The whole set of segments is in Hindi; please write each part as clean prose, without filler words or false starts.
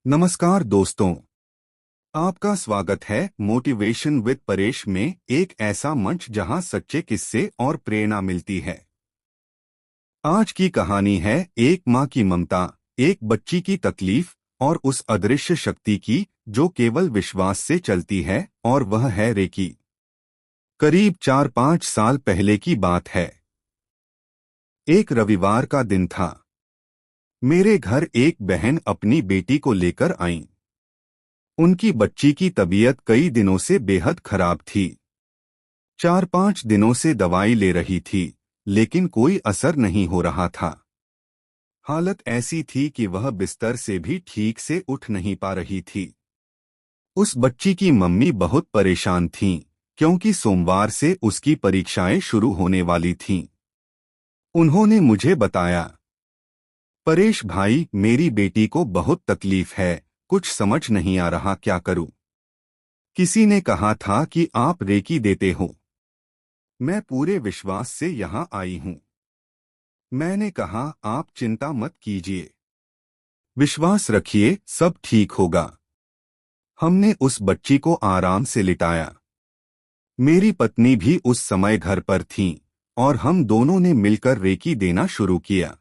नमस्कार दोस्तों, आपका स्वागत है मोटिवेशन विद परेश में, एक ऐसा मंच जहां सच्चे किस्से और प्रेरणा मिलती है। आज की कहानी है एक माँ की ममता, एक बच्ची की तकलीफ और उस अदृश्य शक्ति की जो केवल विश्वास से चलती है, और वह है रेकी। करीब 4-5 साल पहले की बात है। एक रविवार का दिन था। मेरे घर एक बहन अपनी बेटी को लेकर आईं। उनकी बच्ची की तबीयत कई दिनों से बेहद खराब थी। 4-5 दिनों से दवाई ले रही थी, लेकिन कोई असर नहीं हो रहा था। हालत ऐसी थी कि वह बिस्तर से भी ठीक से उठ नहीं पा रही थी। उस बच्ची की मम्मी बहुत परेशान थीं, क्योंकि सोमवार से उसकी परीक्षाएं शुरू होने वाली थीं। उन्होंने मुझे बताया, परेश भाई, मेरी बेटी को बहुत तकलीफ है, कुछ समझ नहीं आ रहा क्या करूं। किसी ने कहा था कि आप रेकी देते हो। मैं पूरे विश्वास से यहां आई हूं। मैंने कहा, आप चिंता मत कीजिए, विश्वास रखिए, सब ठीक होगा। हमने उस बच्ची को आराम से लिटाया। मेरी पत्नी भी उस समय घर पर थीं, और हम दोनों ने मिलकर रेकी देना शुरू किया।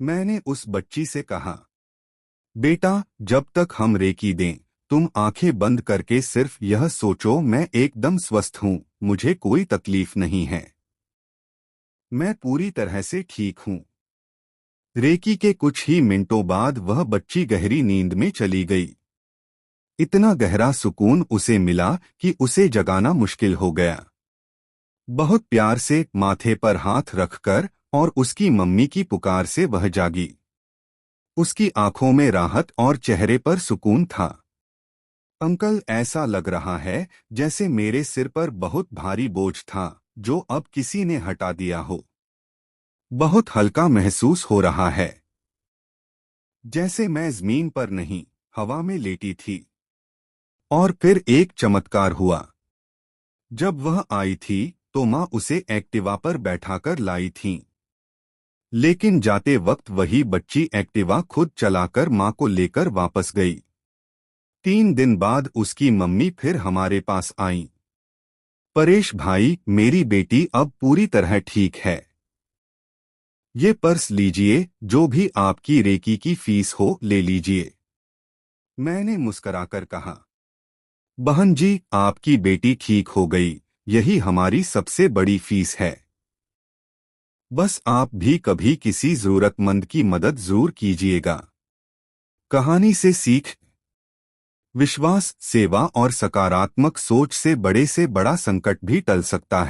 मैंने उस बच्ची से कहा, बेटा, जब तक हम रेकी दें, तुम आंखें बंद करके सिर्फ यह सोचो, मैं एकदम स्वस्थ हूं, मुझे कोई तकलीफ नहीं है, मैं पूरी तरह से ठीक हूं। रेकी के कुछ ही मिनटों बाद वह बच्ची गहरी नींद में चली गई। इतना गहरा सुकून उसे मिला कि उसे जगाना मुश्किल हो गया। बहुत प्यार से माथे पर हाथ रखकर और उसकी मम्मी की पुकार से वह जागी। उसकी आंखों में राहत और चेहरे पर सुकून था। अंकल, ऐसा लग रहा है जैसे मेरे सिर पर बहुत भारी बोझ था, जो अब किसी ने हटा दिया हो। बहुत हल्का महसूस हो रहा है, जैसे मैं जमीन पर नहीं, हवा में लेटी थी। और फिर एक चमत्कार हुआ। जब वह आई थी तो माँ उसे एक्टिवा पर बैठाकर लाई थीं। लेकिन जाते वक्त वही बच्ची एक्टिवा खुद चलाकर माँ को लेकर वापस गई। 3 दिन बाद उसकी मम्मी फिर हमारे पास आईं। परेश भाई, मेरी बेटी अब पूरी तरह ठीक है। ये पर्स लीजिए, जो भी आपकी रेकी की फीस हो ले लीजिए। मैंने मुस्कराकर कहा, बहन जी, आपकी बेटी ठीक हो गई, यही हमारी सबसे बड़ी फीस है। बस आप भी कभी किसी जरूरतमंद की मदद जरूर कीजिएगा। कहानी से सीख, विश्वास, सेवा और सकारात्मक सोच से बड़ा संकट भी टल सकता है।